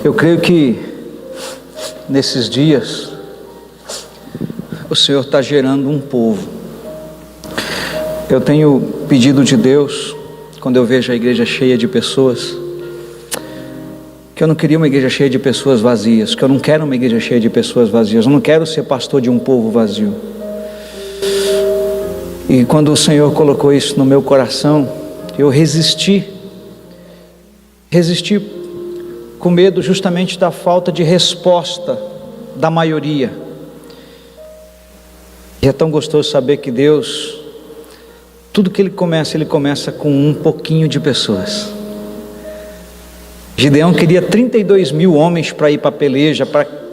Eu creio que nesses dias o Senhor está gerando um povo. Eu tenho pedido de Deus, quando eu vejo a igreja cheia de pessoas, que eu não queria uma igreja cheia de pessoas vazias, que eu não quero uma igreja cheia de pessoas vazias, eu não quero ser pastor de um povo vazio. E quando o Senhor colocou isso no meu coração, eu resisti com medo justamente da falta de resposta da maioria. E é tão gostoso saber que Deus, tudo que Ele começa com um pouquinho de pessoas. Gideão queria 32 mil homens para ir para a peleja,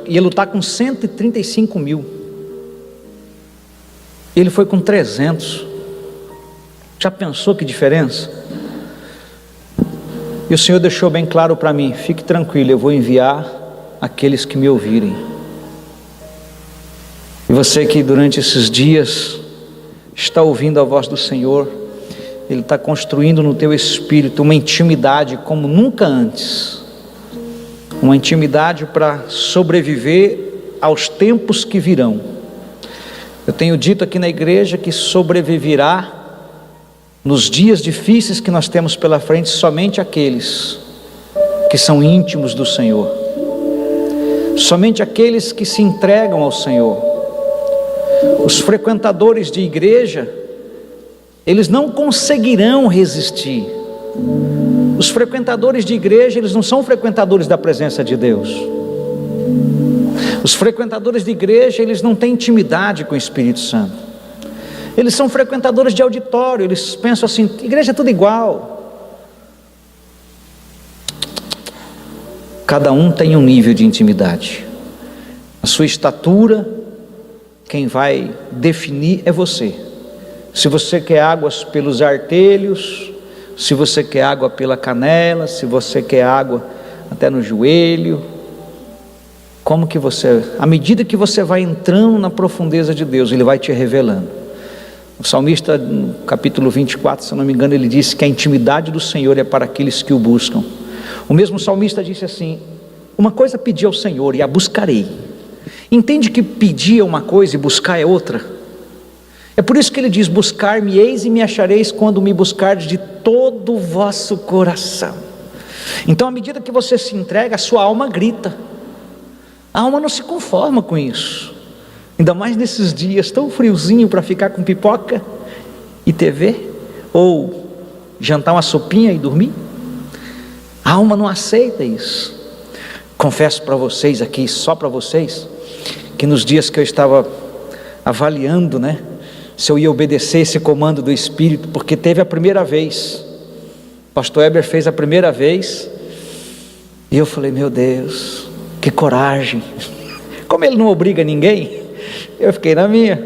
ia lutar com 135 mil. Ele foi com 300. Já pensou que diferença? E o Senhor deixou bem claro para mim: fique tranquilo, eu vou enviar aqueles que me ouvirem. E você que durante esses dias está ouvindo a voz do Senhor, Ele está construindo no teu espírito uma intimidade como nunca antes, uma intimidade para sobreviver aos tempos que virão. Eu tenho dito aqui na igreja que sobreviverá nos dias difíceis que nós temos pela frente somente aqueles que são íntimos do Senhor, somente aqueles que se entregam ao Senhor. Os frequentadores de igreja, eles não conseguirão resistir. Os frequentadores de igreja, eles não são frequentadores da presença de Deus. Os frequentadores de igreja, eles não têm intimidade com o Espírito Santo. Eles são frequentadores de auditório, eles pensam assim: igreja é tudo igual. Cada um tem um nível de intimidade. A sua estatura, quem vai definir é você. Se você quer águas pelos artelhos, se você quer água pela canela, se você quer água até no joelho, como que você, à medida que você vai entrando na profundeza de Deus, Ele vai te revelando. O salmista, no capítulo 24, se eu não me engano, ele disse que a intimidade do Senhor é para aqueles que o buscam. O mesmo salmista disse assim: uma coisa pedi ao Senhor e a buscarei. Entende que pedir é uma coisa e buscar é outra? É por isso que ele diz: buscar-me-eis e me achareis quando me buscardes de todo o vosso coração. Então, à medida que você se entrega, a sua alma grita. A alma não se conforma com isso, ainda mais nesses dias tão friozinho para ficar com pipoca e TV, ou jantar uma sopinha e dormir. A alma não aceita isso. Confesso para vocês aqui, só para vocês, que nos dias que eu estava avaliando, se eu ia obedecer esse comando do Espírito, porque teve a primeira vez, pastor Heber fez a primeira vez, e eu falei: meu Deus, que coragem. Como ele não obriga ninguém, eu fiquei na minha.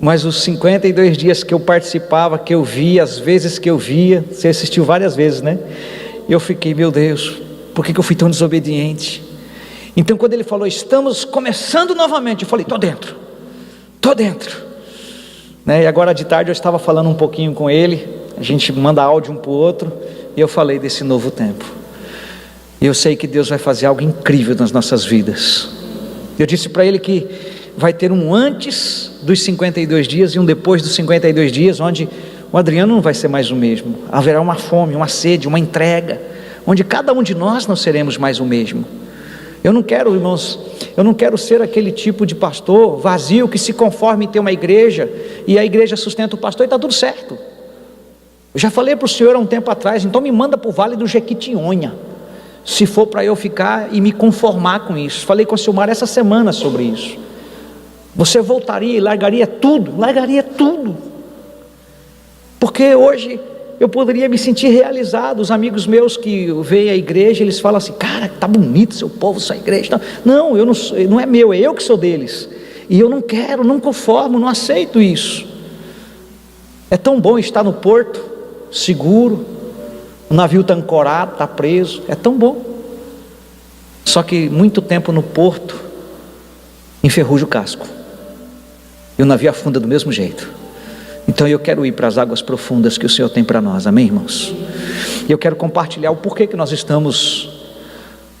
Mas os 52 dias que eu participava, que eu via, as vezes que eu via, você assistiu várias vezes, eu fiquei: meu Deus, por que eu fui tão desobediente? Então quando ele falou: estamos começando novamente, eu falei: estou dentro. E agora de tarde eu estava falando um pouquinho com ele, a gente manda áudio um para o outro, e eu falei desse novo tempo. E eu sei que Deus vai fazer algo incrível nas nossas vidas. Eu disse para ele que vai ter um antes dos 52 dias e um depois dos 52 dias, onde o Adriano não vai ser mais o mesmo. Haverá uma fome, uma sede, uma entrega, onde cada um de nós não seremos mais o mesmo. Eu não quero, irmãos, ser aquele tipo de pastor vazio que se conforma em ter uma igreja e a igreja sustenta o pastor e está tudo certo. Eu já falei para o senhor há um tempo atrás: então me manda para o Vale do Jequitinhonha, se for para eu ficar e me conformar com isso. Falei com a Silmar essa semana sobre isso. Você voltaria e largaria tudo, porque hoje eu poderia me sentir realizado. Os amigos meus que veem a igreja, eles falam assim: cara, tá bonito seu povo, sua igreja. Não, não é meu, é eu que sou deles, e eu não quero, não conformo, não aceito isso. É tão bom estar no porto, seguro, o navio está ancorado, está preso, é tão bom. Só que muito tempo no porto enferruja o casco, e o navio afunda do mesmo jeito. Então eu quero ir para as águas profundas que o Senhor tem para nós, amém, irmãos? E eu quero compartilhar o porquê que nós estamos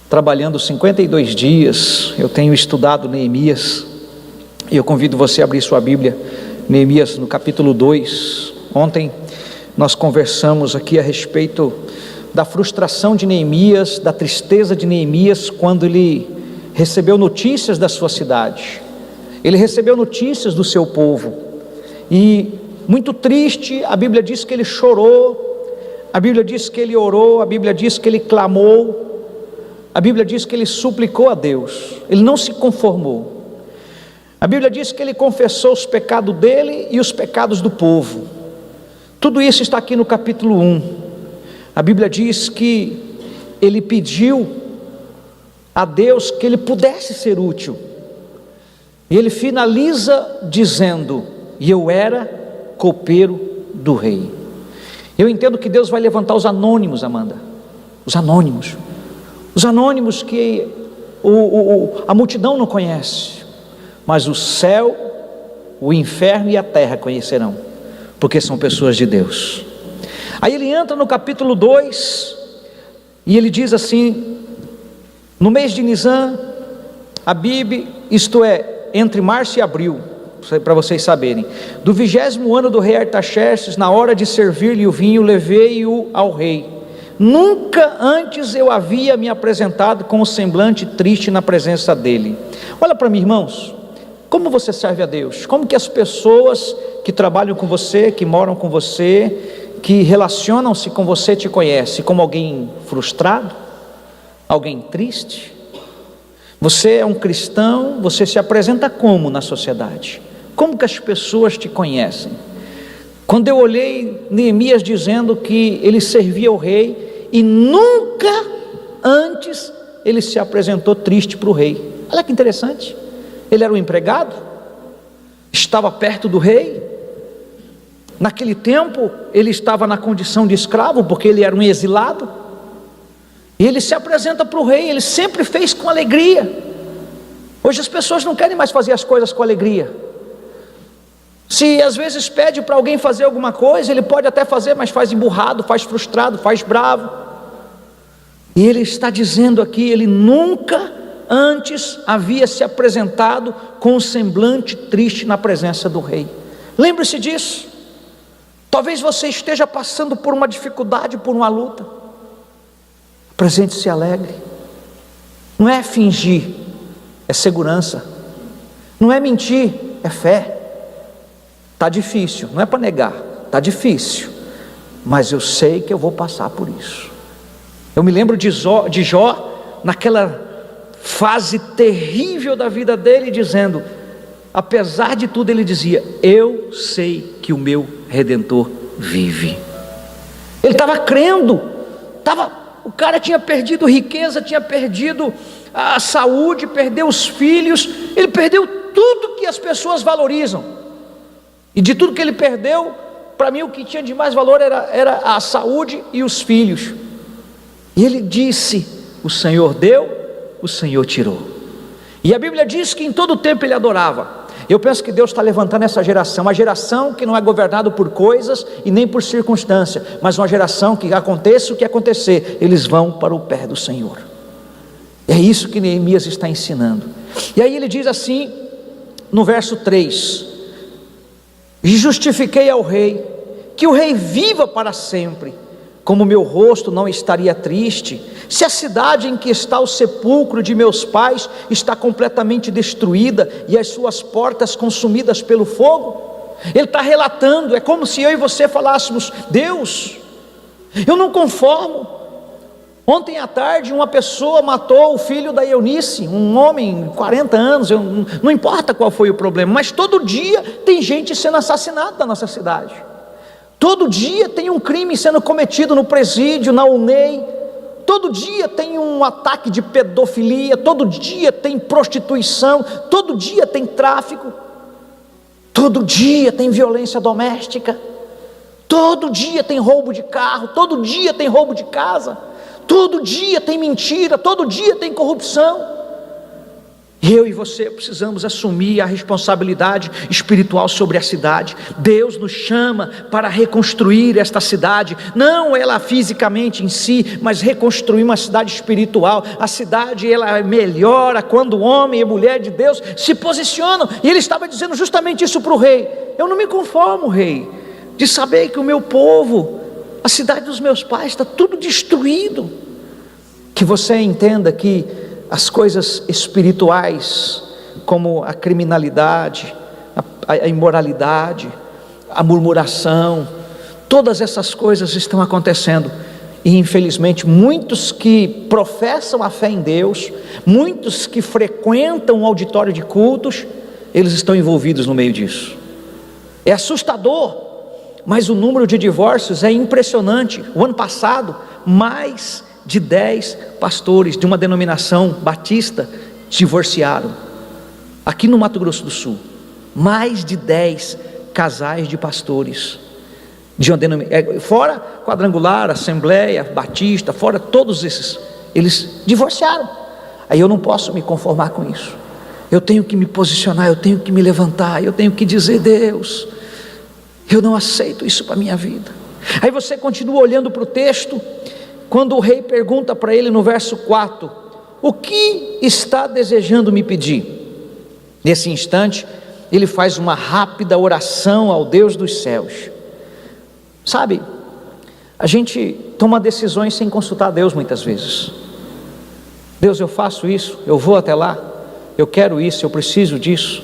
trabalhando 52 dias, eu tenho estudado Neemias, e eu convido você a abrir sua Bíblia, Neemias no capítulo 2. Ontem nós conversamos aqui a respeito da frustração de Neemias, da tristeza de Neemias, quando ele recebeu notícias da sua cidade, ele recebeu notícias do seu povo, e muito triste, a Bíblia diz que ele chorou, a Bíblia diz que ele orou, a Bíblia diz que ele clamou, a Bíblia diz que ele suplicou a Deus, ele não se conformou. A Bíblia diz que ele confessou os pecados dele e os pecados do povo. Tudo isso está aqui no capítulo 1. A Bíblia diz que ele pediu a Deus que ele pudesse ser útil. E ele finaliza dizendo: e eu era copeiro do rei. Eu entendo que Deus vai levantar os anônimos, Amanda. Os anônimos que a multidão não conhece, mas o céu, o inferno e a terra conhecerão, porque são pessoas de Deus. Aí ele entra no capítulo 2, e ele diz assim: no mês de Nisan, Abib, isto é, entre março e abril, para vocês saberem, do 20º ano do rei Artaxerxes, na hora de servir-lhe o vinho, levei-o ao rei. Nunca antes eu havia me apresentado com um semblante triste na presença dele. Olha para mim, irmãos, como você serve a Deus? Como que as pessoas que trabalham com você, que moram com você, que relacionam-se com você, te conhecem? Como alguém frustrado? Alguém triste? Você é um cristão, você se apresenta como na sociedade? Como que as pessoas te conhecem? Quando eu olhei Neemias dizendo que ele servia ao rei, e nunca antes ele se apresentou triste para o rei. Olha que interessante. Ele era um empregado, estava perto do rei, naquele tempo ele estava na condição de escravo, porque ele era um exilado, e ele se apresenta para o rei, ele sempre fez com alegria. Hoje as pessoas não querem mais fazer as coisas com alegria. Se às vezes pede para alguém fazer alguma coisa, ele pode até fazer, mas faz emburrado, faz frustrado, faz bravo. E ele está dizendo aqui, ele nunca antes havia se apresentado com um semblante triste na presença do rei. Lembre-se disso. Talvez você esteja passando por uma dificuldade, por uma luta. Apresente-se alegre. Não é fingir, é segurança. Não é mentir, é fé. Está difícil, não é para negar, está difícil, mas eu sei que eu vou passar por isso. Eu me lembro de Jó, naquela fase terrível da vida dele, dizendo, apesar de tudo ele dizia: eu sei que o meu Redentor vive. Ele estava crendo, o cara tinha perdido riqueza, tinha perdido a saúde, perdeu os filhos, ele perdeu tudo que as pessoas valorizam. E de tudo que ele perdeu, para mim o que tinha de mais valor era a saúde e os filhos. E ele disse: o Senhor deu, o Senhor tirou. E a Bíblia diz que em todo o tempo ele adorava. Eu penso que Deus está levantando essa geração, uma geração que não é governada por coisas e nem por circunstância, mas uma geração que aconteça o que acontecer, eles vão para o pé do Senhor. É isso que Neemias está ensinando. E aí ele diz assim, no verso 3: e justifiquei ao rei, que o rei viva para sempre, como meu rosto não estaria triste, se a cidade em que está o sepulcro de meus pais está completamente destruída, e as suas portas consumidas pelo fogo. Ele está relatando, é como se eu e você falássemos: Deus, eu não conformo. Ontem à tarde uma pessoa matou o filho da Eunice, um homem, 40 anos, não importa qual foi o problema, mas todo dia tem gente sendo assassinada na nossa cidade. Todo dia tem um crime sendo cometido no presídio, na UNEI. Todo dia tem um ataque de pedofilia, todo dia tem prostituição, todo dia tem tráfico, todo dia tem violência doméstica, todo dia tem roubo de carro, todo dia tem roubo de casa. Todo dia tem mentira, todo dia tem corrupção. Eu e você precisamos assumir a responsabilidade espiritual sobre a cidade. Deus nos chama para reconstruir esta cidade, não ela fisicamente em si, mas reconstruir uma cidade espiritual. A cidade ela melhora quando o homem e a mulher de Deus se posicionam, e ele estava dizendo justamente isso para o rei: eu não me conformo, rei, de saber que o meu povo, a cidade dos meus pais está tudo destruído. Que você entenda que as coisas espirituais, como a criminalidade, a imoralidade, a murmuração, todas essas coisas estão acontecendo, e infelizmente muitos que professam a fé em Deus, muitos que frequentam o auditório de cultos, eles estão envolvidos no meio disso. É assustador, mas o número de divórcios é impressionante. O ano passado, mais de 10 pastores de uma denominação batista divorciaram, aqui no Mato Grosso do Sul. Mais de 10 casais de pastores de uma denominação, fora Quadrangular, Assembleia Batista, fora todos esses, eles divorciaram. Aí eu não posso me conformar com isso, eu tenho que me posicionar, eu tenho que me levantar, eu tenho que dizer: Deus, eu não aceito isso para a minha vida. Aí você continua olhando para o texto, quando o rei pergunta para ele no verso 4: o que está desejando me pedir? Nesse instante, ele faz uma rápida oração ao Deus dos céus. Sabe, a gente toma decisões sem consultar Deus muitas vezes. Deus, eu faço isso, eu vou até lá, eu quero isso, eu preciso disso.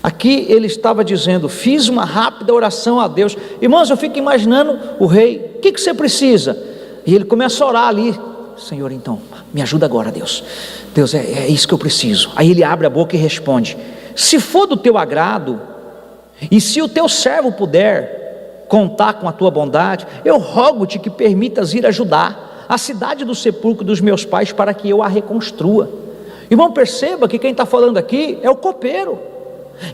Aqui ele estava dizendo: fiz uma rápida oração a Deus. Irmãos, eu fico imaginando o rei: o que você precisa? E ele começa a orar ali: Senhor, então, me ajuda agora, Deus. Deus, é isso que eu preciso. Aí ele abre a boca e responde: se for do teu agrado, e se o teu servo puder contar com a tua bondade, eu rogo-te que permitas ir ajudar a cidade do sepulcro dos meus pais, para que eu a reconstrua. Irmão, perceba que quem está falando aqui é o copeiro.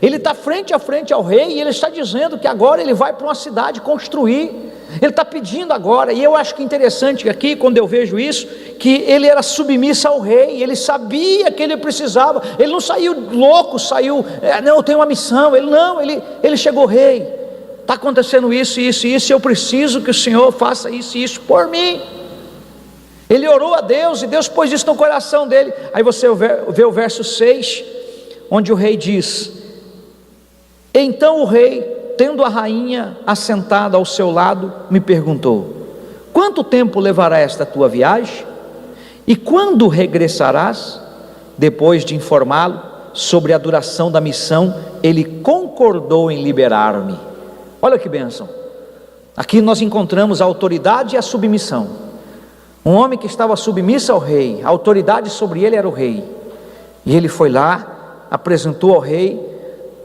Ele está frente a frente ao rei, e ele está dizendo que agora ele vai para uma cidade construir. Ele está pedindo agora, e eu acho que interessante aqui, quando eu vejo isso, que ele era submisso ao rei, ele sabia que ele precisava, ele não saiu louco, não, eu tenho uma missão, ele chegou: rei, está acontecendo isso, isso, isso, eu preciso que o Senhor faça isso e isso por mim. Ele orou a Deus, e Deus pôs isso no coração dele. Aí você vê o verso 6, onde o rei diz: então o rei, tendo a rainha assentada ao seu lado, me perguntou: quanto tempo levará esta tua viagem? E quando regressarás? Depois de informá-lo sobre a duração da missão, ele concordou em liberar-me. Olha que bênção. Aqui nós encontramos a autoridade e a submissão. Um homem que estava submisso ao rei, a autoridade sobre ele era o rei, e ele foi lá, apresentou ao rei,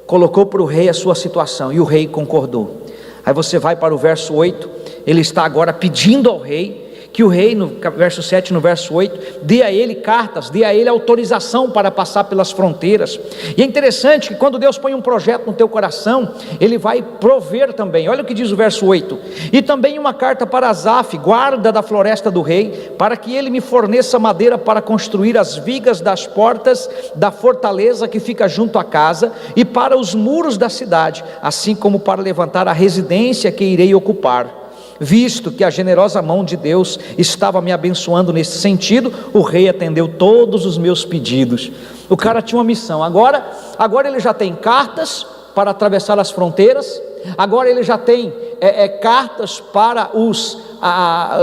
colocou para o rei a sua situação, e o rei concordou. Aí você vai para o verso 8, ele está agora pedindo ao rei que o rei, no verso 7, no verso 8, dê a ele cartas, dê a ele autorização para passar pelas fronteiras. E é interessante que quando Deus põe um projeto no teu coração, ele vai prover também. Olha o que diz o verso 8: e também uma carta para Asaf, guarda da floresta do rei, para que ele me forneça madeira para construir as vigas das portas da fortaleza que fica junto à casa, e para os muros da cidade, assim como para levantar a residência que irei ocupar. Visto que a generosa mão de Deus estava me abençoando nesse sentido, o rei atendeu todos os meus pedidos. O cara tinha uma missão. Agora ele já tem cartas para atravessar as fronteiras. Agora ele já tem cartas para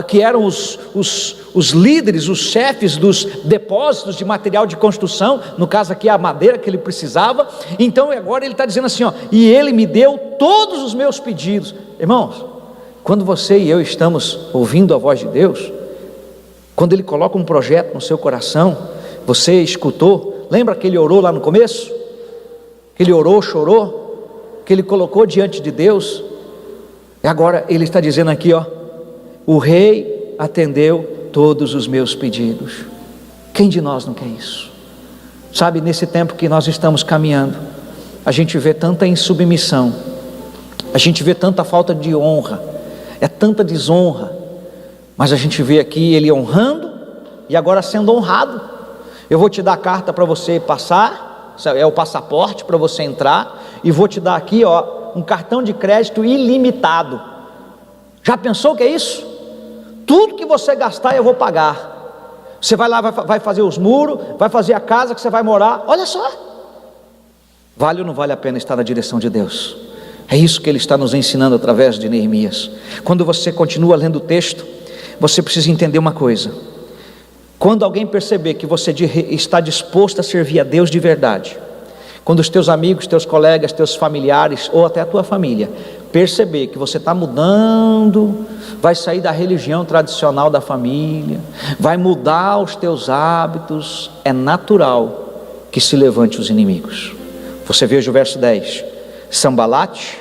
que eram os líderes, os chefes dos depósitos de material de construção, no caso aqui a madeira que ele precisava. Então agora ele está dizendo assim, e ele me deu todos os meus pedidos. Irmãos, quando você e eu estamos ouvindo a voz de Deus, quando Ele coloca um projeto no seu coração, você escutou, lembra que Ele orou lá no começo? Que Ele orou, chorou, que Ele colocou diante de Deus, e agora Ele está dizendo aqui, o rei atendeu todos os meus pedidos. Quem de nós não quer isso? Sabe, nesse tempo que nós estamos caminhando, a gente vê tanta insubmissão, a gente vê tanta falta de honra, é tanta desonra, mas a gente vê aqui ele honrando e agora sendo honrado. Eu vou te dar a carta para você passar, é o passaporte para você entrar, e vou te dar aqui, ó, um cartão de crédito ilimitado. Já pensou o que é isso? Tudo que você gastar eu vou pagar. Você vai lá, vai fazer os muros, vai fazer a casa que você vai morar. Olha só, vale ou não vale a pena estar na direção de Deus? É isso que Ele está nos ensinando através de Neemias. Quando você continua lendo o texto, você precisa entender uma coisa: quando alguém perceber que você está disposto a servir a Deus de verdade, quando os teus amigos, teus colegas, teus familiares, ou até a tua família, perceber que você está mudando, vai sair da religião tradicional da família, vai mudar os teus hábitos, é natural que se levante os inimigos. Você veja o verso 10, Sambalate,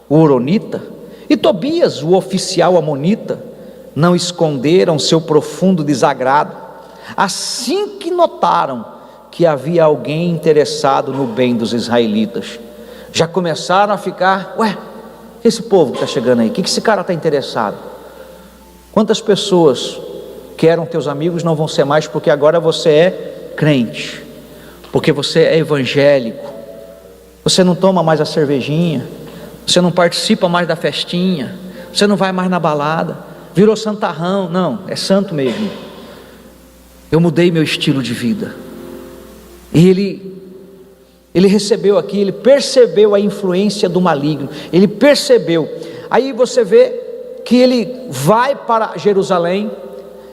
o Horonita, e Tobias, o oficial amonita, não esconderam seu profundo desagrado, assim que notaram que havia alguém interessado no bem dos israelitas. Já começaram a ficar, esse povo que está chegando aí, o que esse cara está interessado? Quantas pessoas que eram teus amigos não vão ser mais, porque agora você é crente, porque você é evangélico, você não toma mais a cervejinha, você não participa mais da festinha, você não vai mais na balada, virou santarrão. Não, é santo mesmo. Eu mudei meu estilo de vida. E ele recebeu aqui, ele percebeu a influência do maligno, ele percebeu. Aí você vê que ele vai para Jerusalém,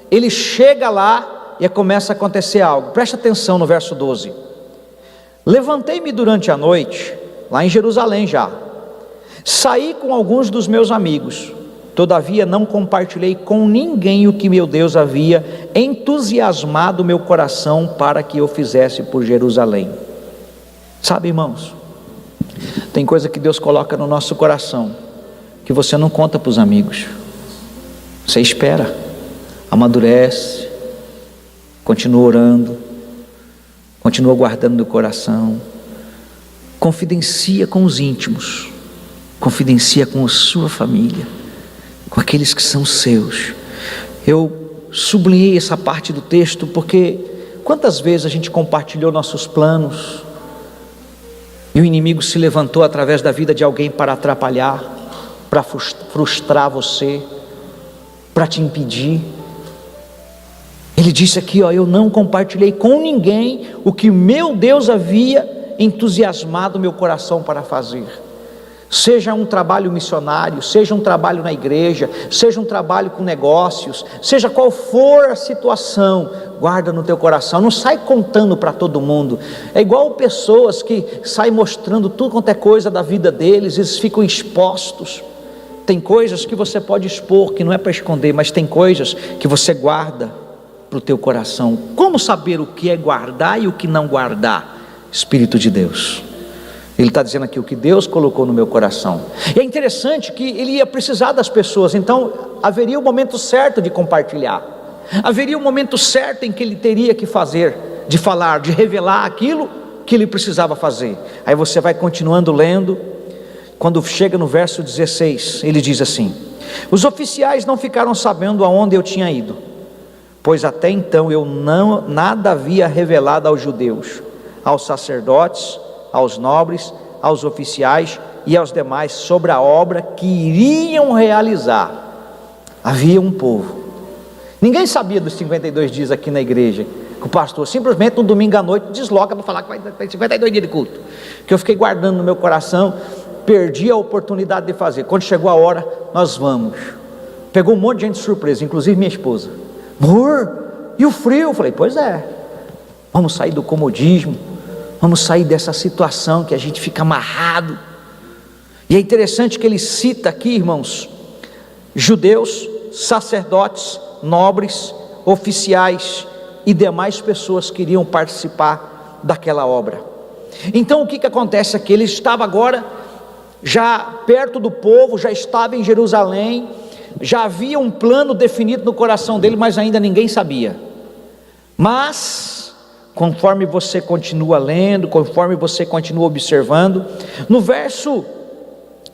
ele chega lá e começa a acontecer algo. Presta atenção no verso 12. Levantei-me durante a noite, lá em Jerusalém já, saí com alguns dos meus amigos, todavia não compartilhei com ninguém o que meu Deus havia entusiasmado meu coração para que eu fizesse por Jerusalém. Sabe, irmãos, tem coisa que Deus coloca no nosso coração, que você não conta para os amigos, você espera, amadurece, continua orando, continua guardando no coração, confidencia com os íntimos, confidencia com a sua família, com aqueles que são seus. Eu sublinhei essa parte do texto porque quantas vezes a gente compartilhou nossos planos e o inimigo se levantou através da vida de alguém para atrapalhar, para frustrar você, para te impedir. Ele disse aqui, eu não compartilhei com ninguém o que meu Deus havia entusiasmado meu coração para fazer. Seja um trabalho missionário, seja um trabalho na igreja, seja um trabalho com negócios, seja qual for a situação, guarda no teu coração, não sai contando para todo mundo. É igual pessoas que saem mostrando tudo quanto é coisa da vida deles, eles ficam expostos. Tem coisas que você pode expor, que não é para esconder, mas tem coisas que você guarda para o teu coração. Como saber o que é guardar e o que não guardar? Espírito de Deus. Ele está dizendo aqui o que Deus colocou no meu coração. E é interessante que ele ia precisar das pessoas, então haveria o momento certo de compartilhar, haveria o momento certo em que ele teria que fazer, de falar, de revelar aquilo que ele precisava fazer. Aí você vai continuando lendo, quando chega no verso 16, ele diz assim: os oficiais não ficaram sabendo aonde eu tinha ido, pois até então eu nada havia revelado aos judeus, aos sacerdotes, aos nobres, aos oficiais e aos demais sobre a obra que iriam realizar. Havia um povo, ninguém sabia dos 52 dias aqui na igreja, que o pastor simplesmente no domingo à noite desloca para falar que vai ter 52 dias de culto, que eu fiquei guardando no meu coração, perdi a oportunidade de fazer. Quando chegou a hora, nós vamos. Pegou um monte de gente surpresa, inclusive minha esposa. Amor, e o frio? Eu falei, pois é, vamos sair do comodismo, vamos sair dessa situação que a gente fica amarrado. E é interessante que ele cita aqui, irmãos, judeus, sacerdotes, nobres, oficiais e demais pessoas que iriam participar daquela obra. Então o que acontece aqui? Ele estava agora já perto do povo, já estava em Jerusalém, já havia um plano definido no coração dele, mas ainda ninguém sabia. Mas conforme você continua lendo, conforme você continua observando, no verso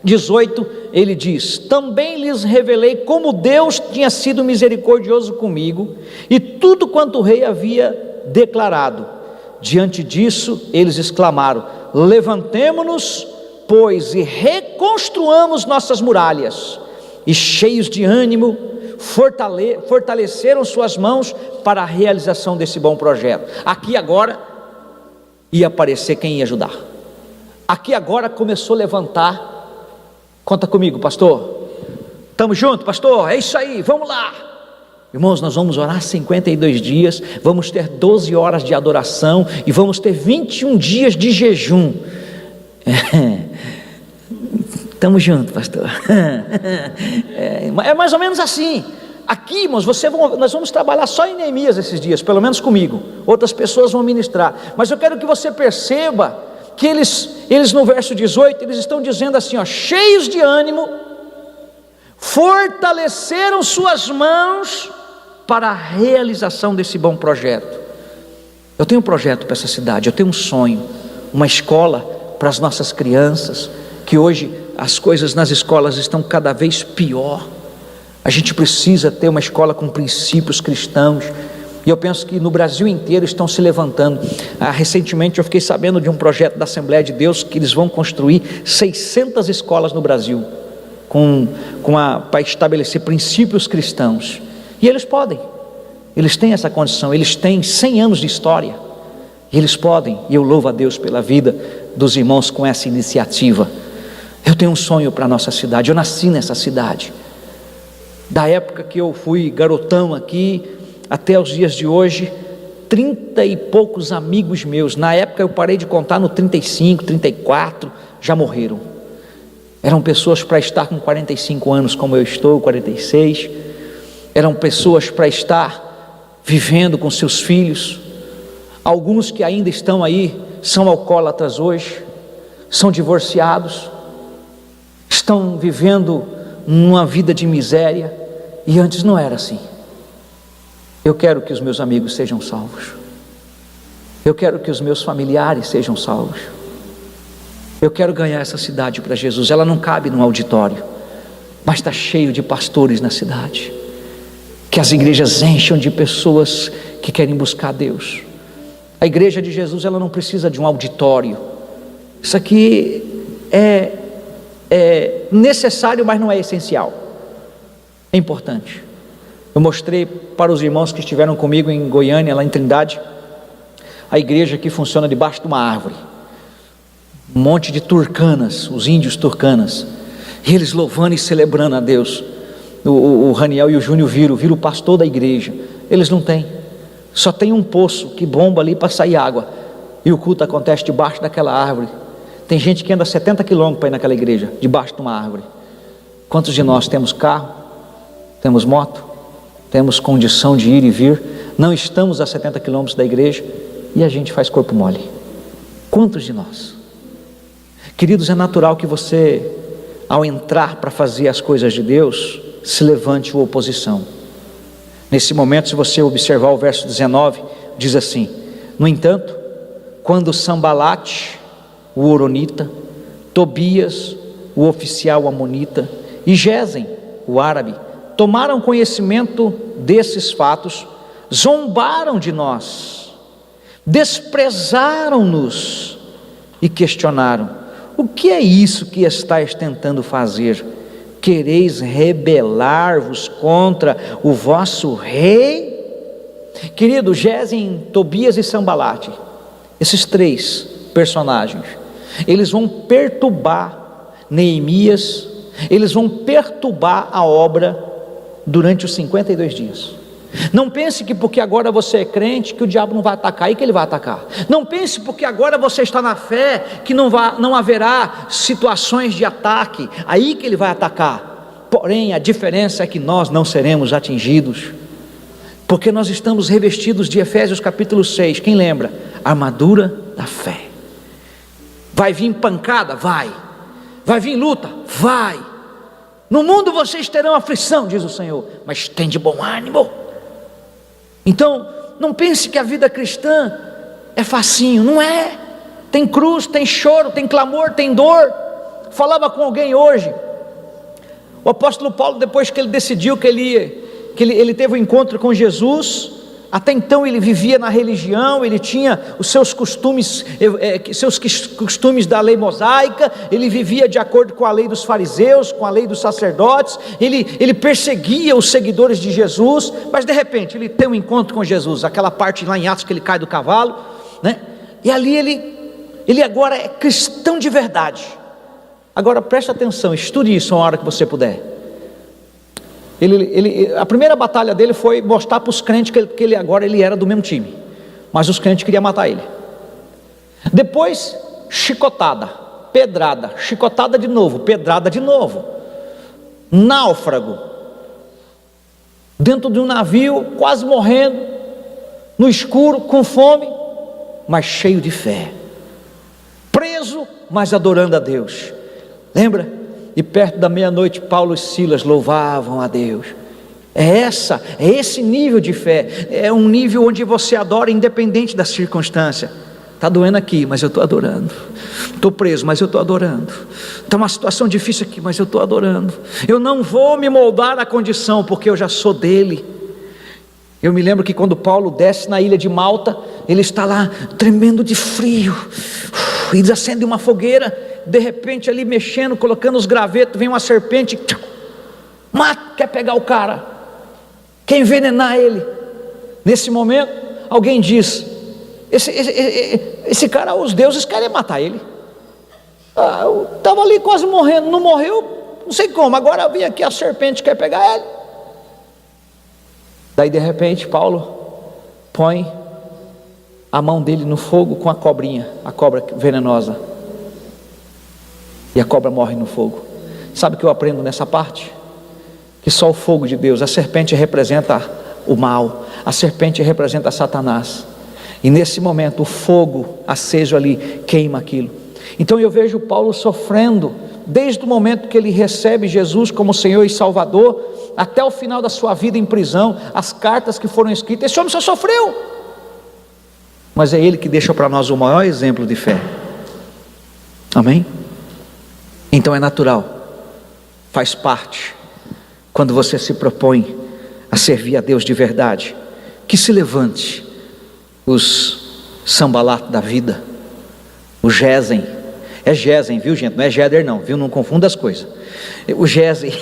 18 ele diz: também lhes revelei como Deus tinha sido misericordioso comigo, e tudo quanto o rei havia declarado, Diante disso, eles exclamaram: levantemo-nos, pois, e reconstruamos nossas muralhas. E cheios de ânimo, fortaleceram suas mãos para a realização desse bom projeto. Aqui agora ia aparecer quem ia ajudar. Aqui agora começou a levantar. Conta comigo, pastor. Estamos juntos, pastor? É isso aí, vamos lá. Irmãos, nós vamos orar 52 dias, vamos ter 12 horas de adoração e vamos ter 21 dias de jejum. Estamos juntos, pastor. É mais ou menos assim. Aqui, irmãos, nós vamos trabalhar só em Neemias esses dias, pelo menos comigo. Outras pessoas vão ministrar. Mas eu quero que você perceba que eles no verso 18, eles estão dizendo assim, ó, cheios de ânimo, fortaleceram suas mãos para a realização desse bom projeto. Eu tenho um projeto para essa cidade, eu tenho um sonho, uma escola para as nossas crianças, que hoje as coisas nas escolas estão cada vez pior. A gente precisa ter uma escola com princípios cristãos, e eu penso que no Brasil inteiro estão se levantando. Recentemente eu fiquei sabendo de um projeto da Assembleia de Deus, que eles vão construir 600 escolas no Brasil, para estabelecer princípios cristãos. E eles podem, eles têm essa condição, eles têm 100 anos de história, e eles podem, e eu louvo a Deus pela vida dos irmãos com essa iniciativa. Eu tenho um sonho para a nossa cidade, eu nasci nessa cidade, da época que eu fui garotão aqui, até os dias de hoje, 30 e poucos amigos meus, na época eu parei de contar no 35, 34, já morreram. Eram pessoas para estar com 45 anos como eu estou, 46, eram pessoas para estar vivendo com seus filhos. Alguns que ainda estão aí, são alcoólatras hoje, são divorciados, estão vivendo numa vida de miséria, e antes não era assim. Eu quero que os meus amigos sejam salvos, eu quero que os meus familiares sejam salvos, eu quero ganhar essa cidade para Jesus. Ela não cabe num auditório, mas está cheio de pastores na cidade, que as igrejas enchem de pessoas que querem buscar Deus. A igreja de Jesus, ela não precisa de um auditório. Isso aqui é necessário, mas não é essencial. É importante. Eu mostrei para os irmãos que estiveram comigo em Goiânia, lá em Trindade, a igreja que funciona debaixo de uma árvore, um monte de turcanas, os índios turcanas, e eles louvando e celebrando a Deus. O Raniel e o Júnior viram o pastor da igreja. Eles não têm, só tem um poço que bomba ali para sair água, e o culto acontece debaixo daquela árvore. Tem gente que anda 70 quilômetros para ir naquela igreja, debaixo de uma árvore. Quantos de nós temos carro, temos moto, temos condição de ir e vir, não estamos a 70 quilômetros da igreja, e a gente faz corpo mole? Quantos de nós? Queridos, é natural que você, ao entrar para fazer as coisas de Deus, se levante uma oposição. Nesse momento, se você observar o verso 19, diz assim: no entanto, quando Sambalate, o horonita, Tobias, o oficial amonita, e Gesem, o árabe, tomaram conhecimento desses fatos, zombaram de nós, desprezaram-nos e questionaram: o que é isso que estáis tentando fazer? Quereis rebelar-vos contra o vosso rei? Querido, Gesem, Tobias e Sambalate, esses três personagens, eles vão perturbar Neemias, eles vão perturbar a obra durante os 52 dias. Não pense que porque agora você é crente, que o diabo não vai atacar, aí que ele vai atacar. Não pense porque agora você está na fé, que não haverá situações de ataque, aí que ele vai atacar. Porém, a diferença é que nós não seremos atingidos, porque nós estamos revestidos de Efésios capítulo 6, quem lembra? Armadura da fé. Vai vir pancada? Vai vir luta? Vai. No mundo vocês terão aflição, diz o Senhor, mas tem de bom ânimo. Então, não pense que a vida cristã é facinho, não é. Tem cruz, tem choro, tem clamor, tem dor. Falava com alguém hoje, o apóstolo Paulo, depois que ele decidiu que ele teve um encontro com Jesus, Até então ele vivia na religião, ele tinha os seus costumes da lei mosaica, ele vivia de acordo com a lei dos fariseus, com a lei dos sacerdotes, ele perseguia os seguidores de Jesus, mas de repente ele tem um encontro com Jesus, aquela parte lá em Atos que ele cai do cavalo, né? E ali ele agora é cristão de verdade. Agora preste atenção, estude isso uma hora que você puder. A primeira batalha dele foi mostrar para os crentes que ele agora era do mesmo time, mas os crentes queriam matar ele. Depois chicotada, pedrada, chicotada de novo, pedrada de novo, náufrago, dentro de um navio, quase morrendo, no escuro, com fome, mas cheio de fé, preso, mas adorando a Deus. Lembra? E perto da meia-noite Paulo e Silas louvavam a Deus. É esse nível de fé. É um nível onde você adora independente da circunstância. Está doendo aqui, mas eu estou adorando. Estou preso, mas eu estou adorando. Está uma situação difícil aqui, mas eu estou adorando. Eu não vou me moldar à condição, porque eu já sou dele. Eu me lembro que quando Paulo desce na ilha de Malta, ele está lá tremendo de frio, e acende uma fogueira. De repente ali mexendo, colocando os gravetos, vem uma serpente, mata, quer pegar o cara, quer envenenar ele. Nesse momento alguém diz, esse cara, os deuses querem matar ele. Eu estava ali quase morrendo, não morreu, não sei como, agora vem aqui a serpente, quer pegar ele. Daí de repente Paulo põe a mão dele no fogo com a cobrinha, a cobra venenosa, e a cobra morre no fogo. Sabe o que eu aprendo nessa parte? Que só o fogo de Deus, a serpente representa o mal, a serpente representa Satanás, e nesse momento o fogo aceso ali queima aquilo. Então eu vejo Paulo sofrendo, desde o momento que ele recebe Jesus como Senhor e Salvador, até o final da sua vida em prisão, as cartas que foram escritas. Esse homem só sofreu, mas é ele que deixa para nós o maior exemplo de fé. Amém? Então é natural, faz parte, quando você se propõe a servir a Deus de verdade, que se levante os Sambalat da vida, o Gesem, é Gesem, viu gente, não é Geder não, viu, não confunda as coisas, o Gesem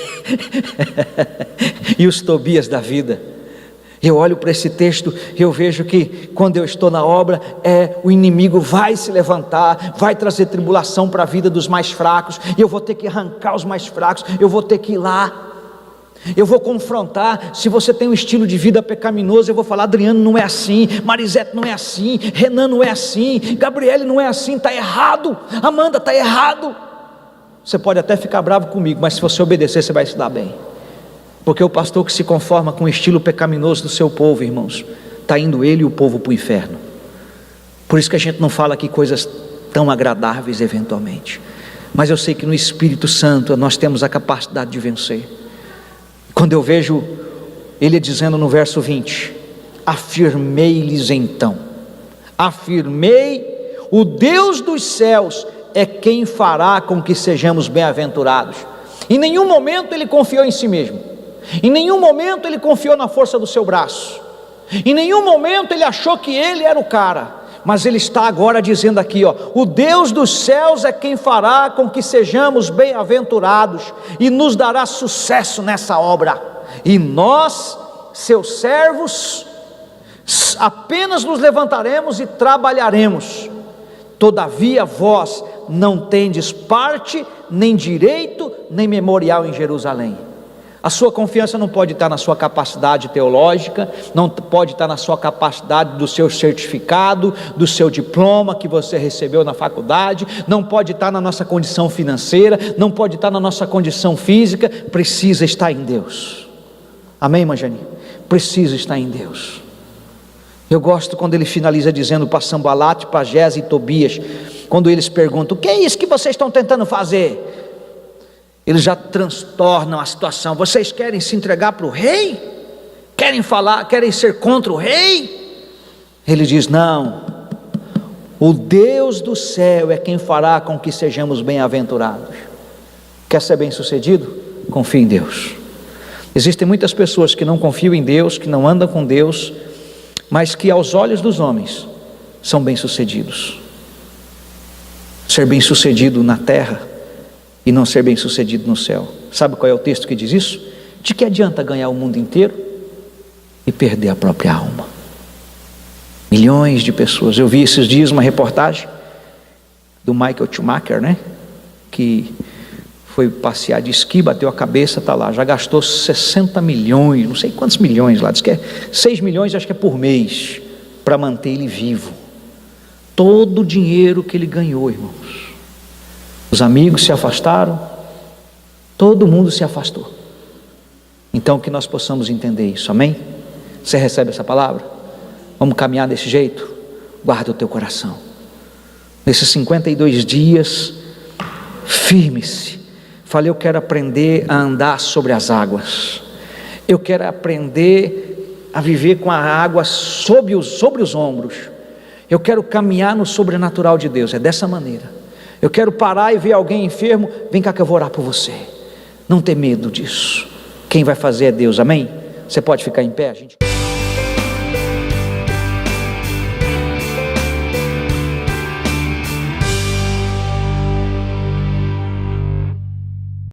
e os Tobias da vida. Eu olho para esse texto e eu vejo que quando eu estou na obra, o inimigo vai se levantar, vai trazer tribulação para a vida dos mais fracos, e eu vou ter que arrancar os mais fracos, eu vou ter que ir lá, eu vou confrontar. Se você tem um estilo de vida pecaminoso, eu vou falar, Adriano não é assim, Marisete não é assim, Renan não é assim, Gabriele não é assim, está errado, Amanda está errado. Você pode até ficar bravo comigo, mas se você obedecer, você vai se dar bem. Porque o pastor que se conforma com o estilo pecaminoso do seu povo, irmãos, está indo ele e o povo para o inferno. Por isso que a gente não fala aqui coisas tão agradáveis eventualmente, mas eu sei que no Espírito Santo nós temos a capacidade de vencer. Quando eu vejo ele dizendo no verso 20, afirmei-lhes então, afirmei, o Deus dos céus é quem fará com que sejamos bem-aventurados. Em nenhum momento ele confiou em si mesmo, em nenhum momento ele confiou na força do seu braço, em nenhum momento ele achou que ele era o cara, mas ele está agora dizendo aqui, o Deus dos céus é quem fará com que sejamos bem-aventurados e nos dará sucesso nessa obra, e nós, seus servos, apenas nos levantaremos e trabalharemos. Todavia vós não tendes parte, nem direito, nem memorial em Jerusalém. A sua confiança não pode estar na sua capacidade teológica, não pode estar na sua capacidade do seu certificado, do seu diploma que você recebeu na faculdade, não pode estar na nossa condição financeira, não pode estar na nossa condição física, precisa estar em Deus. Amém, irmã Jani? Precisa estar em Deus. Eu gosto quando ele finaliza dizendo para Sambalat, para Gesem e Tobias, quando eles perguntam, o que é isso que vocês estão tentando fazer? Eles já transtornam a situação. Vocês querem se entregar para o rei? Querem falar, querem ser contra o rei? Ele diz, não, o Deus do céu é quem fará com que sejamos bem-aventurados. Quer ser bem-sucedido? Confie em Deus. Existem muitas pessoas que não confiam em Deus, que não andam com Deus, mas que aos olhos dos homens são bem-sucedidos. Ser bem-sucedido na terra e não ser bem-sucedido no céu. Sabe qual é o texto que diz isso? De que adianta ganhar o mundo inteiro e perder a própria alma? Milhões de pessoas. Eu vi esses dias uma reportagem do Michael Schumacher, né? Que foi passear de esqui, bateu a cabeça, está lá, já gastou 60 milhões, não sei quantos milhões lá, diz que é 6 milhões, acho que é por mês, para manter ele vivo. Todo o dinheiro que ele ganhou, irmãos. Os amigos se afastaram, todo mundo se afastou. Então que nós possamos entender isso, amém? Você recebe essa palavra? Vamos caminhar desse jeito? Guarda o teu coração. Nesses 52 dias, firme-se. Falei, eu quero aprender a andar sobre as águas. Eu quero aprender a viver com a água sobre os ombros. Eu quero caminhar no sobrenatural de Deus. É dessa maneira. Eu quero parar e ver alguém enfermo. Vem cá que eu vou orar por você. Não ter medo disso. Quem vai fazer é Deus, amém? Você pode ficar em pé, gente?